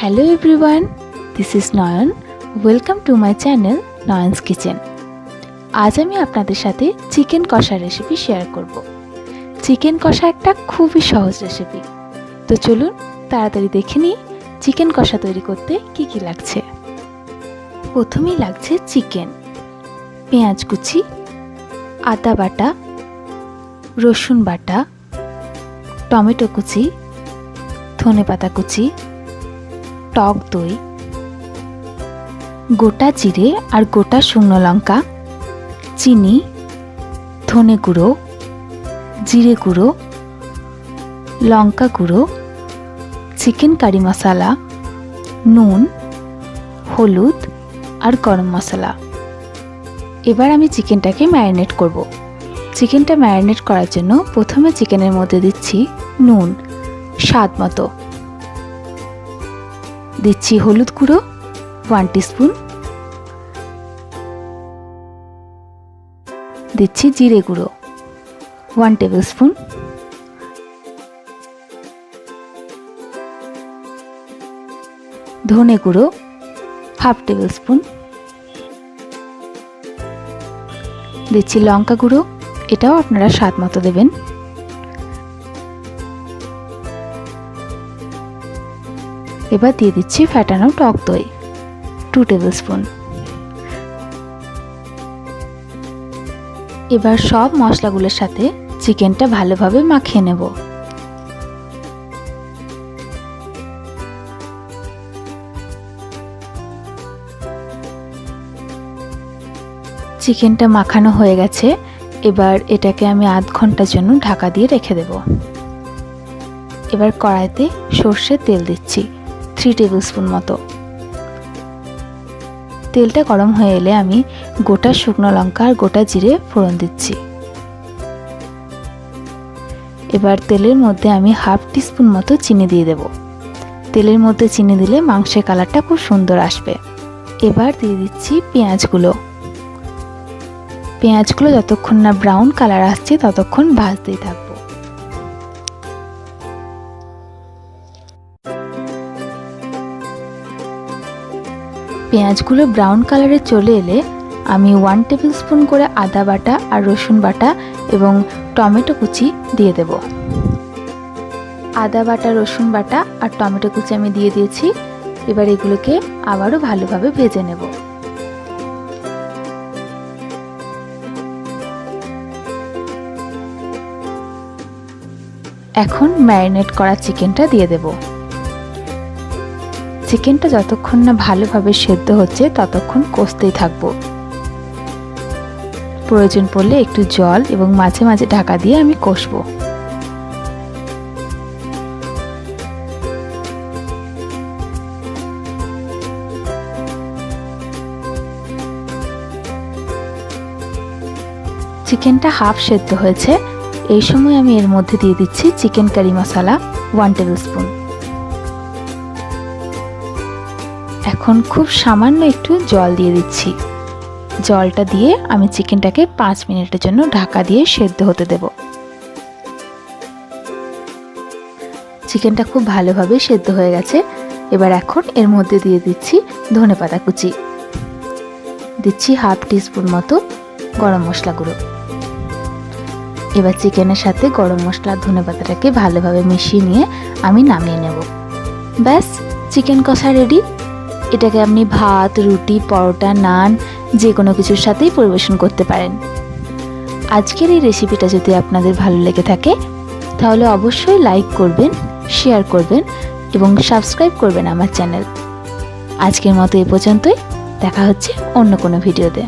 Hello everyone, this is Nayan. Welcome to my channel Nayan's Kitchen. আজ আমি আপনাদের সাথে চিকেন কষা রেসিপি শেয়ার করব। চিকেন কষা একটা খুবই সহজ রেসিপি। তো চলুন তাড়াতাড়ি দেখে নিই চিকেন কষা তৈরি করতে কি কি লাগছে। প্রথমেই লাগছে চিকেন, পেঁয়াজ কুচি, আদা বাটা, রসুন বাটা, টমেটো কুচি, ধনেপাতা কুচি, টক দই, গোটা জিরে আর গোটা শুকনো লঙ্কা, চিনি, ধনে গুঁড়ো, জিরে গুঁড়ো, লঙ্কা গুঁড়ো, চিকেন কারি মশলা, নুন, হলুদ আর গরম মশলা। এবার আমি চিকেনটাকে ম্যারিনেট করব। চিকেনটা ম্যারিনেট করার জন্য প্রথমে চিকেনের মধ্যে দিচ্ছি নুন স্বাদ মতো, দিচ্ছি হলুদ গুঁড়ো 1 টিস্পুন, দিচ্ছি জিরে গুঁড়ো 1 টেবিল স্পুন, ধনে গুঁড়ো 1/2 টেবিল স্পুন, দিচ্ছি লঙ্কা গুঁড়ো, এটাও আপনারা স্বাদ মতো দেবেন, এবার দিয়ে দিচ্ছি ফ্যাটানো টক দই 2 টেবিল স্পুন। এবার সব মশলাগুলোর সাথে চিকেনটা ভালোভাবে মাখিয়ে নেব। চিকেনটা মাখানো হয়ে গেছে, এবার এটাকে আমি আধ ঘন্টার জন্য ঢাকা দিয়ে রেখে দেব। এবার কড়াইতে সর্ষের তেল দিচ্ছি 3 টেবিল স্পুন মতো। তেলটা গরম হয়ে এলে আমি গোটা শুকনো লঙ্কা আর গোটা জিরে ফোড়ন দিচ্ছি। এবার তেলের মধ্যে আমি 1/2 টিস্পুন মতো চিনি দিয়ে দেব। তেলের মধ্যে চিনি দিলে মাংসের কালারটা খুব সুন্দর আসবে। এবার দিয়ে দিচ্ছি পেঁয়াজগুলো। পেঁয়াজগুলো যতক্ষণ না ব্রাউন কালার আসছে ততক্ষণ ভাজতেই থাকবো। পেঁয়াজগুলো ব্রাউন কালারে চলে এলে আমি 1 টেবিল স্পুন করে আদা বাটা আর রসুন বাটা এবং টমেটো কুচি দিয়ে দেব। আদা বাটা, রসুন বাটা আর টমেটো কুচি আমি দিয়ে দিয়েছি। এবার এগুলোকে আবারও ভালোভাবে ভেজে নেব। এখন ম্যারিনেট করা চিকেনটা দিয়ে দেব। চিকেনটা যতক্ষণ না ভালোভাবে সেদ্ধ হচ্ছে ততক্ষণ কষতেই থাকবো। প্রয়োজন পড়লে একটু জল এবং মাঝে মাঝে ঢাকা দিয়ে আমি কষবো। চিকেনটা হাফ সেদ্ধ হয়েছে, এই সময় আমি এর মধ্যে দিয়ে দিচ্ছি চিকেন কারি মশলা 1 টেবিল স্পুন। এখন খুব সামান্য একটু জল দিয়ে দিচ্ছি। জলটা দিয়ে আমি চিকেনটাকে 5 মিনিটের জন্য ঢাকা দিয়ে সেদ্ধ হতে দেব। চিকেনটা খুব ভালোভাবে সেদ্ধ হয়ে গেছে। এবার এখন এর মধ্যে দিয়ে দিচ্ছি ধনেপাতা কুচি, দিচ্ছি 1/2 টিস্পুন মতো গরম মশলা গুঁড়ো। এবার চিকেনের সাথে গরম মশলা ধনেপাতাটাকে ভালোভাবে মিশিয়ে নিয়ে আমি নামিয়ে নেব। ব্যাস, চিকেন কষা রেডি। এটাকে আপনি ভাত, রুটি, পরোটা, নান যে কোনো কিছুর সাথেই পরিবেশন করতে পারেন। আজকের এই রেসিপিটা যদি আপনাদের ভালো লেগে থাকে তাহলে অবশ্যই লাইক করবেন, শেয়ার করবেন এবং সাবস্ক্রাইব করবেন আমার চ্যানেল। আজকের মতো এই পর্যন্তই, দেখা হচ্ছে অন্য কোনো ভিডিওতে।